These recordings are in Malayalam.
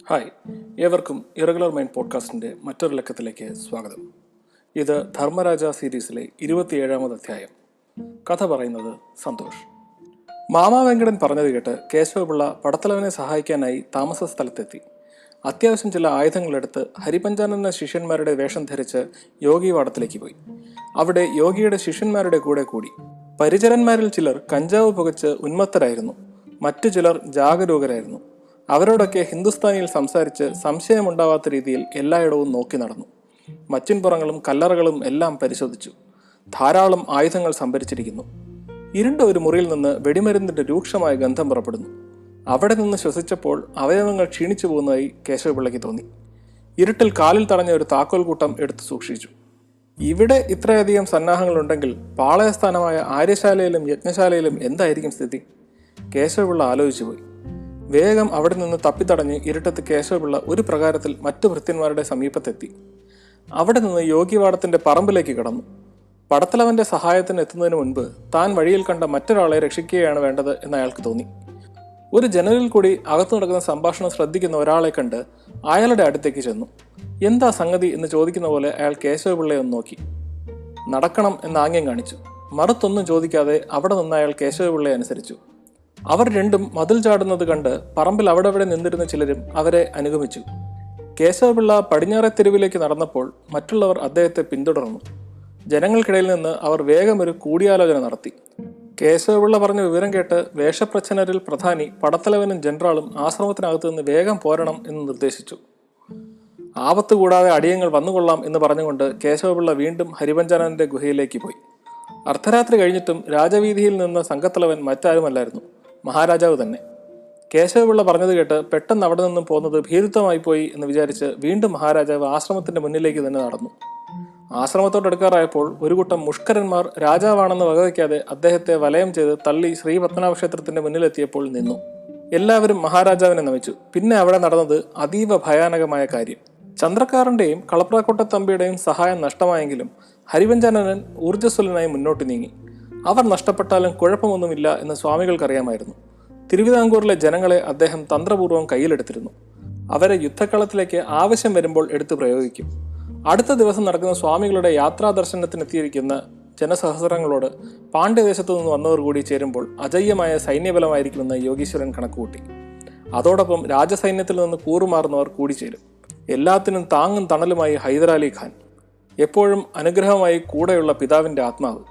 ഹായ്, ഏവർക്കും ഇറഗുലർ മൈൻഡ് പോഡ്കാസ്റ്റിൻ്റെ മറ്റൊരു ലക്കത്തിലേക്ക് സ്വാഗതം. ഇത് ധർമ്മരാജ സീരീസിലെ 27ാമത് അധ്യായം. കഥ പറയുന്നത് സന്തോഷ്. മാമാ വെങ്കടൻ പറഞ്ഞത് കേട്ട് കേശവപിള്ള പടത്തലവനെ സഹായിക്കാനായി താമസ സ്ഥലത്തെത്തി. അത്യാവശ്യം ചില ആയുധങ്ങളെടുത്ത് ഹരിപഞ്ചാനന ശിഷ്യന്മാരുടെ വേഷം ധരിച്ച് യോഗിവാടത്തിലേക്ക് പോയി. അവിടെ യോഗിയുടെ ശിഷ്യന്മാരുടെ കൂടെ കൂടി. പരിചരന്മാരിൽ ചിലർ കഞ്ചാവ് പുകച്ച് ഉന്മത്തരായിരുന്നു, മറ്റു ചിലർ ജാഗരൂകരായിരുന്നു. അവരോടൊക്കെ ഹിന്ദുസ്ഥാനിയിൽ സംസാരിച്ച് സംശയമുണ്ടാവാത്ത രീതിയിൽ എല്ലായിടവും നോക്കി നടന്നു. മച്ചിൻപുറങ്ങളും കല്ലറകളും എല്ലാം പരിശോധിച്ചു. ധാരാളം ആയുധങ്ങൾ സംഭരിച്ചിരിക്കുന്നു. ഇരുണ്ട ഒരു മുറിയിൽ നിന്ന് വെടിമരുന്നിന്റെ രൂക്ഷമായ ഗന്ധം പുറപ്പെടുന്നു. അവിടെ നിന്ന് ശ്വസിച്ചപ്പോൾ അവയവങ്ങൾ ക്ഷീണിച്ചു പോകുന്നതായി കേശവപിള്ളയ്ക്ക് തോന്നി. ഇരുട്ടിൽ കാലിൽ തടഞ്ഞ ഒരു താക്കോൽ കൂട്ടം എടുത്തു സൂക്ഷിച്ചു. ഇവിടെ ഇത്രയധികം സന്നാഹങ്ങളുണ്ടെങ്കിൽ പാളയസ്ഥാനമായ ആര്യശാലയിലും യജ്ഞശാലയിലും എന്തായിരിക്കും സ്ഥിതി? കേശവപിള്ള ആലോചിച്ചു പോയി. വേഗം അവിടെ നിന്ന് തപ്പിത്തടഞ്ഞ് ഇരുട്ടത്ത് കേശവപിള്ള ഒരു പ്രകാരത്തിൽ മറ്റു ഭൃത്യന്മാരുടെ സമീപത്തെത്തി. അവിടെ നിന്ന് യോഗിവാടത്തിന്റെ പറമ്പിലേക്ക് കടന്നു. പടത്തലവന്റെ സഹായത്തിന് എത്തുന്നതിന് മുൻപ് താൻ വഴിയിൽ കണ്ട മറ്റൊരാളെ രക്ഷിക്കുകയാണ് വേണ്ടത് എന്ന് അയാൾക്ക് തോന്നി. ഒരു ജനലിൽ കൂടി അകത്തു നടക്കുന്ന സംഭാഷണം ശ്രദ്ധിക്കുന്ന ഒരാളെ കണ്ട് അയാളുടെ അടുത്തേക്ക് ചെന്നു. എന്താ സംഗതി എന്ന് ചോദിക്കുന്ന പോലെ അയാൾ കേശവപിള്ളയെ ഒന്ന് നോക്കി. നടക്കണം എന്ന് ആംഗ്യം കാണിച്ചു. മറുത്തൊന്നും ചോദിക്കാതെ അവിടെ നിന്ന് അയാൾ കേശവപിള്ളയെ അനുസരിച്ചു. അവർ രണ്ടും മതിൽ ചാടുന്നത് കണ്ട് പറമ്പിൽ അവിടെ നിന്നിരുന്ന ചിലരും അവരെ അനുഗമിച്ചു. കേശവപിള്ള പടിഞ്ഞാറെ തെരുവിലേക്ക് നടന്നപ്പോൾ മറ്റുള്ളവർ അദ്ദേഹത്തെ പിന്തുടർന്നു. ജനങ്ങൾക്കിടയിൽ നിന്ന് അവർ വേഗം ഒരു കൂടിയാലോചന നടത്തി. കേശവപിള്ള പറഞ്ഞ വിവരം കേട്ട് വേഷപ്രച്ഛന്നരിൽ പ്രധാനി പടത്തലവനും ജനറാളും ആശ്രമത്തിനകത്ത് നിന്ന് വേഗം പോരണം എന്ന് നിർദ്ദേശിച്ചു. ആപത്ത് കൂടാതെ അടിയങ്ങൾ വന്നുകൊള്ളാം എന്ന് പറഞ്ഞുകൊണ്ട് കേശവപിള്ള വീണ്ടും ഹരിപഞ്ചാനന്റെ ഗുഹയിലേക്ക് പോയി. അർദ്ധരാത്രി കഴിഞ്ഞിട്ടും രാജവീതിയിൽ നിന്ന സംഘത്തലവൻ മറ്റാരുമല്ലായിരുന്നു, മഹാരാജാവ് തന്നെ. കേശവപിള്ള പറഞ്ഞത് കേട്ട് പെട്ടെന്ന് അവിടെ നിന്നും പോകുന്നത് ഭീരുത്വമായി പോയി എന്ന് വിചാരിച്ച് വീണ്ടും മഹാരാജാവ് ആശ്രമത്തിന്റെ മുന്നിലേക്ക് തന്നെ നടന്നു. ആശ്രമത്തോടടുക്കാറായപ്പോൾ ഒരു കൂട്ടം മുഷ്കരന്മാർ രാജാവാണെന്ന് വകവയ്ക്കാതെ അദ്ദേഹത്തെ വലയം ചെയ്ത് തള്ളി ശ്രീ പത്മനാഭ ക്ഷേത്രത്തിന്റെ മുന്നിലെത്തിയപ്പോൾ നിന്നു. എല്ലാവരും മഹാരാജാവിനെ നമിച്ചു. പിന്നെ അവിടെ നടന്നത് അതീവ ഭയാനകമായ കാര്യം. ചന്ദ്രക്കാരന്റെയും കളപ്രാക്കോട്ടത്തമ്പിയുടെയും സഹായം നഷ്ടമായെങ്കിലും ഹരിപഞ്ചാനനൻ ഊർജ്ജസ്വലനായി മുന്നോട്ട് നീങ്ങി. അവർ നഷ്ടപ്പെട്ടാലും കുഴപ്പമൊന്നുമില്ല എന്ന് സ്വാമികൾക്കറിയാമായിരുന്നു. തിരുവിതാംകൂറിലെ ജനങ്ങളെ അദ്ദേഹം തന്ത്രപൂർവ്വം കയ്യിലെടുത്തിരുന്നു. അവരെ യുദ്ധക്കളത്തിലേക്ക് ആവശ്യം വരുമ്പോൾ എടുത്തു പ്രയോഗിക്കും. അടുത്ത ദിവസം നടക്കുന്ന സ്വാമികളുടെ യാത്രാദർശനത്തിനെത്തിയിരിക്കുന്ന ജനസഹസ്രങ്ങളോട് പാണ്ഡ്യദേശത്തു നിന്ന് വന്നവർ കൂടി ചേരുമ്പോൾ അജയ്യമായ സൈന്യബലമായിരിക്കുമെന്ന് യോഗീശ്വരൻ കണക്കുകൂട്ടി. അതോടൊപ്പം രാജസൈന്യത്തിൽ നിന്ന് കൂറുമാറുന്നവർ കൂടിച്ചേരും. എല്ലാത്തിനും താങ്ങും തണലുമായി ഹൈദരാലി ഖാൻ, എപ്പോഴും അനുഗ്രഹമായി കൂടെയുള്ള പിതാവിന്റെ ആത്മാവ്.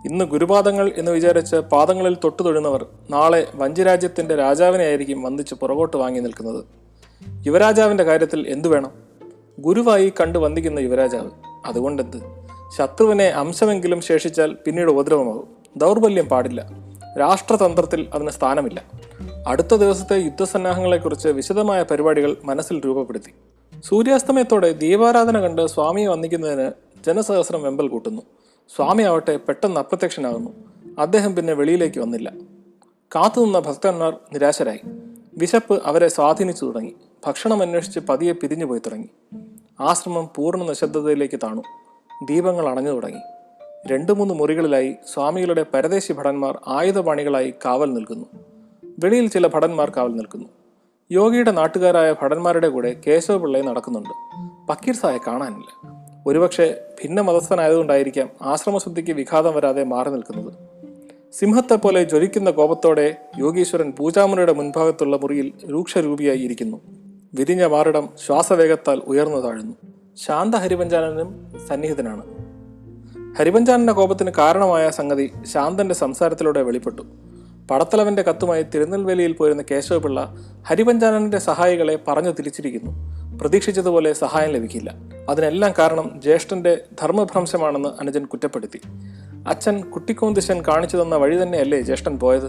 ഇന്ന് ഗുരുപാദങ്ങൾ എന്ന് വിചാരിച്ച് പാദങ്ങളിൽ തൊട്ടു തൊഴുന്നവർ നാളെ വഞ്ചിരാജ്യത്തിന്റെ രാജാവിനെ ആയിരിക്കും വന്ദിച്ച് പുറകോട്ട് വാങ്ങി നിൽക്കുന്നത്. യുവരാജാവിന്റെ കാര്യത്തിൽ എന്തു വേണം? ഗുരുവായി കണ്ടു വന്ദിക്കുന്ന യുവരാജാവ്. അതുകൊണ്ടെന്ത്? ശത്രുവിനെ അംശമെങ്കിലും ശേഷിച്ചാൽ പിന്നീട് ഉപദ്രവമാകും. ദൗർബല്യം പാടില്ല. രാഷ്ട്രതന്ത്രത്തിൽ അതിന് സ്ഥാനമില്ല. അടുത്ത ദിവസത്തെ യുദ്ധസന്നാഹങ്ങളെക്കുറിച്ച് വിശദമായ പരിപാടികൾ മനസ്സിൽ രൂപപ്പെടുത്തി. സൂര്യാസ്തമയത്തോടെ ദീപാരാധന കണ്ട് സ്വാമിയെ വന്ദിക്കുന്നതിന് ജനസഹസ്രം വെമ്പൽ കൂട്ടുന്നു. സ്വാമി ആവട്ടെ പെട്ടെന്ന് അപ്രത്യക്ഷനാകുന്നു. അദ്ദേഹം പിന്നെ വെളിയിലേക്ക് വന്നില്ല. കാത്തുനിന്ന ഭക്തന്മാർ നിരാശരായി. വിശപ്പ് അവരെ സ്വാധീനിച്ചു തുടങ്ങി. ഭക്ഷണം അന്വേഷിച്ച് പതിയെ പിരിഞ്ഞുപോയി തുടങ്ങി. ആശ്രമം പൂർണ്ണ നിശബ്ദതയിലേക്ക് താണു. ദീപങ്ങൾ അണഞ്ഞു തുടങ്ങി. 2-3 മുറികളിലായി സ്വാമികളുടെ പരദേശി ഭടന്മാർ ആയുധപാണികളായി കാവൽ നിൽക്കുന്നു. വെളിയിൽ ചില ഭടന്മാർ കാവൽ നിൽക്കുന്നു. യോഗിയുടെ നാട്ടുകാരായ ഭടന്മാരുടെ കൂടെ കേശവപിള്ളയെ നടക്കുന്നുണ്ട്. പക്കീർ സായെ കാണാനില്ല. ഒരുപക്ഷെ ഭിന്ന മതസ്ഥനായതുകൊണ്ടായിരിക്കാം ആശ്രമശുദ്ധിക്ക് വിഘാതം വരാതെ മാറി നിൽക്കുന്നത്. സിംഹത്തെ പോലെ ജ്വലിക്കുന്ന കോപത്തോടെ യോഗീശ്വരൻ പൂജാമുറിയുടെ മുൻഭാഗത്തുള്ള മുറിയിൽ രൂക്ഷരൂപിയായി ഇരിക്കുന്നു. വിരിഞ്ഞ മാറിടം ശ്വാസവേഗത്താൽ ഉയർന്നു താഴുന്നു. ശാന്ത ഹരിപഞ്ചാനനും സന്നിഹിതനാണ്. ഹരിപഞ്ചാനന്റെ കോപത്തിന് കാരണമായ സംഗതി ശാന്തന്റെ സംസാരത്തിലൂടെ വെളിപ്പെട്ടു. പടത്തലവന്റെ കത്തുമായി തിരുനെൽവേലിയിൽ പോയിരുന്ന കേശവപിള്ള ഹരിപഞ്ചാനന്റെ സഹായികളെ പറഞ്ഞു തിരിച്ചിരിക്കുന്നു. പ്രതീക്ഷിച്ചതുപോലെ സഹായം ലഭിക്കില്ല. അതിനെല്ലാം കാരണം ജ്യേഷ്ഠന്റെ ധർമ്മഭ്രംശമാണെന്ന് അനുജൻ കുറ്റപ്പെടുത്തി. അച്ഛൻ കുട്ടിക്കോന്തിശൻ കാണിച്ചു തന്ന വഴി തന്നെയല്ലേ ജ്യേഷ്ഠൻ പോയത്?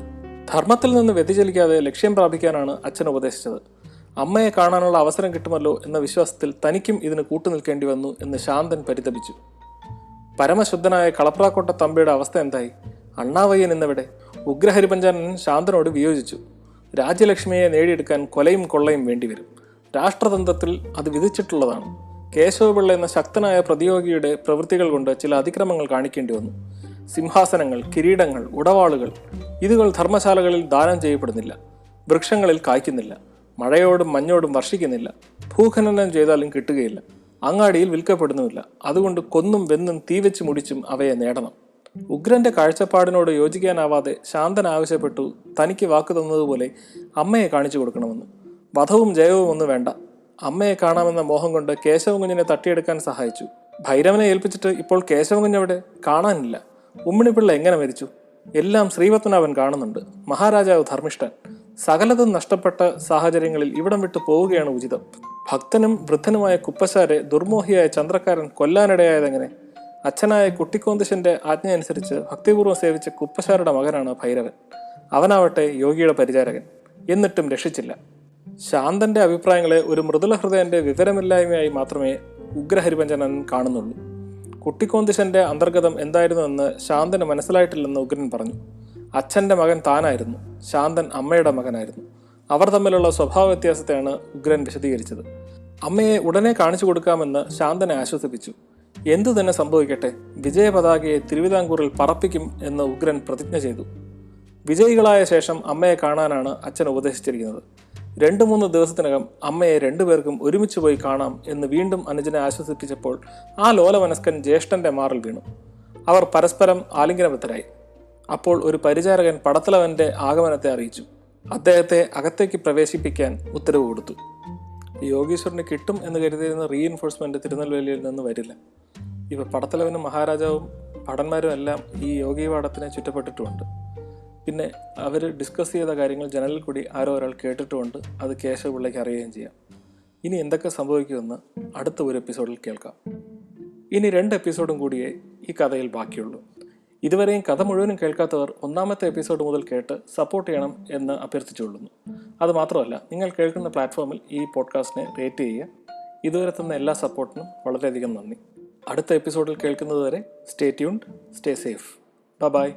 ധർമ്മത്തിൽ നിന്ന് വ്യതിചലിക്കാതെ ലക്ഷ്യം പ്രാപിക്കാനാണ് അച്ഛൻ ഉപദേശിച്ചത്. അമ്മയെ കാണാനുള്ള അവസരം കിട്ടുമല്ലോ എന്ന വിശ്വാസത്തിൽ തനിക്കും ഇതിന് കൂട്ടുനിൽക്കേണ്ടി വന്നു എന്ന് ശാന്തൻ പരിതപിച്ചു. പരമശുദ്ധനായ കളപ്രാക്കോട്ട തമ്പിയുടെ അവസ്ഥ എന്തായി? അണ്ണാവയ്യൻ എന്നിവിടെ? ഉഗ്രഹരിപഞ്ചാനൻ ശാന്തനോട് വിയോജിച്ചു. രാജ്യലക്ഷ്മിയെ നേടിയെടുക്കാൻ കൊലയും കൊള്ളയും വേണ്ടിവരും. രാഷ്ട്രതന്ത്രത്തിൽ അത് വിധിച്ചിട്ടുള്ളതാണ്. കേശവപിള്ള എന്ന ശക്തനായ പ്രതിയോഗിയുടെ പ്രവൃത്തികൾ കൊണ്ട് ചില അതിക്രമങ്ങൾ കാണിക്കേണ്ടി വന്നു. സിംഹാസനങ്ങൾ, കിരീടങ്ങൾ, ഉടവാളുകൾ ഇതുകൾ ധർമ്മശാലകളിൽ ദാനം ചെയ്യപ്പെടുന്നില്ല. വൃക്ഷങ്ങളിൽ കായ്ക്കുന്നില്ല. മഴയോടും മഞ്ഞോടും വർഷിക്കുന്നില്ല. ഭൂഖനനം ചെയ്താലും കിട്ടുകയില്ല. അങ്ങാടിയിൽ വിൽക്കപ്പെടുന്നുമില്ല. അതുകൊണ്ട് കൊന്നും വെന്നും തീവെച്ച് മുടിച്ചും അവയെ നേടണം. ഉഗ്രന്റെ കാഴ്ചപ്പാടിനോട് യോജിക്കാനാവാതെ ശാന്തൻ ആവശ്യപ്പെട്ടു, തനിക്ക് വാക്ക് തന്നതുപോലെ അമ്മയെ കാണിച്ചു കൊടുക്കണമെന്ന്. വധവും ജയവും ഒന്നും വേണ്ട. അമ്മയെ കാണാമെന്ന മോഹം കൊണ്ട് കേശവകുഞ്ഞിനെ തട്ടിയെടുക്കാൻ സഹായിച്ചു. ഭൈരവനെ ഏൽപ്പിച്ചിട്ട് ഇപ്പോൾ കേശവകുഞ്ഞവിടെ കാണാനില്ല. ഉമ്മിണിപ്പിള്ള എങ്ങനെ മരിച്ചു? എല്ലാം ശ്രീപത്മനാഭൻ കാണുന്നുണ്ട്. മഹാരാജാവ് ധർമ്മിഷ്ഠൻ. സകലതും നഷ്ടപ്പെട്ട സാഹചര്യങ്ങളിൽ ഇവിടം വിട്ടു പോവുകയാണ് ഉചിതം. ഭക്തനും വൃദ്ധനുമായ കുപ്പശാരെ ദുർമോഹിയായ ചന്ദ്രക്കാരൻ കൊല്ലാനിടയായതെങ്ങനെ? അച്ഛനായ കുട്ടിക്കോന്തിശന്റെ ആജ്ഞ അനുസരിച്ച് ഭക്തിപൂർവ്വം സേവിച്ച കുപ്പശാരുടെ മകനാണ് ഭൈരവൻ. അവനാവട്ടെ യോഗിയുടെ പരിചാരകൻ. എന്നിട്ടും രക്ഷിച്ചില്ല. ശാന്തന്റെ അഭിപ്രായങ്ങളെ ഒരു മൃദുല ഹൃദയന്റെ വിവരമില്ലായ്മയായി മാത്രമേ ഉഗ്രഹരിപഞ്ചനൻ കാണുന്നുള്ളൂ. കുട്ടിക്കോന്തിശന്റെ അന്തർഗതം എന്തായിരുന്നുവെന്ന് ശാന്തന് മനസ്സിലായിട്ടില്ലെന്ന് ഉഗ്രൻ പറഞ്ഞു. അച്ഛൻ്റെ മകൻ താനായിരുന്നു, ശാന്തൻ അമ്മയുടെ മകനായിരുന്നു. അവർ തമ്മിലുള്ള സ്വഭാവ വ്യത്യാസത്തെയാണ് ഉഗ്രൻ വിശദീകരിച്ചത്. അമ്മയെ ഉടനെ കാണിച്ചു കൊടുക്കാമെന്ന് ശാന്തനെ ആശ്വസിപ്പിച്ചു. എന്തു തന്നെ സംഭവിക്കട്ടെ, വിജയപതാകയെ തിരുവിതാംകൂറിൽ പറപ്പിക്കും എന്ന് ഉഗ്രൻ പ്രതിജ്ഞ ചെയ്തു. വിജയികളായ ശേഷം അമ്മയെ കാണാനാണ് അച്ഛൻ ഉപദേശിച്ചിരിക്കുന്നത്. 2-3 ദിവസത്തിനകം അമ്മയെ രണ്ടുപേർക്കും ഒരുമിച്ച് പോയി കാണാം എന്ന് വീണ്ടും അനുജനെ ആശ്വസിപ്പിച്ചപ്പോൾ ആ ലോലമനസ്കൻ ജ്യേഷ്ഠന്റെ മാറിൽ വീണു. അവർ പരസ്പരം ആലിംഗനബദ്ധരായി. അപ്പോൾ ഒരു പരിചാരകൻ പടത്തലവന്റെ ആഗമനത്തെ അറിയിച്ചു. അദ്ദേഹത്തെ അകത്തേക്ക് പ്രവേശിപ്പിക്കാൻ ഉത്തരവ് കൊടുത്തു. യോഗീശ്വരന് കിട്ടും എന്ന് കരുതിയിരുന്ന റീഎൻഫോഴ്സ്മെന്റ് തിരുനെൽവേലിയിൽ നിന്ന് വരില്ല. ഇവ പടത്തലവനും മഹാരാജാവും ഭടന്മാരും എല്ലാം ഈ യോഗീവാടത്തിനെ ചുറ്റപ്പെട്ടിട്ടുമുണ്ട്. പിന്നെ അവർ ഡിസ്കസ് ചെയ്ത കാര്യങ്ങൾ ജനലിൽ കൂടി ആരോ ഒരാൾ കേട്ടിട്ടുമുണ്ട്. അത് കേശവപിള്ളയ്ക്ക് അറിയുകയും ചെയ്യാം. ഇനി എന്തൊക്കെ സംഭവിക്കുമെന്ന് അടുത്ത ഒരു എപ്പിസോഡിൽ കേൾക്കാം. ഇനി 2 എപ്പിസോഡും കൂടിയേ ഈ കഥയിൽ ബാക്കിയുള്ളൂ. ഇതുവരെയും കഥ മുഴുവനും കേൾക്കാത്തവർ 1ാമത്തെ എപ്പിസോഡ് മുതൽ കേട്ട് സപ്പോർട്ട് ചെയ്യണം എന്ന് അഭ്യർത്ഥിച്ചുകൊള്ളുന്നു. അതുമാത്രമല്ല, നിങ്ങൾ കേൾക്കുന്ന പ്ലാറ്റ്ഫോമിൽ ഈ പോഡ്കാസ്റ്റിനെ റേറ്റ് ചെയ്യുക. ഇതുവരെ തന്ന എല്ലാ സപ്പോർട്ടിനും വളരെയധികം നന്ദി. അടുത്ത എപ്പിസോഡിൽ കേൾക്കുന്നതുവരെ stay tuned, stay safe. By.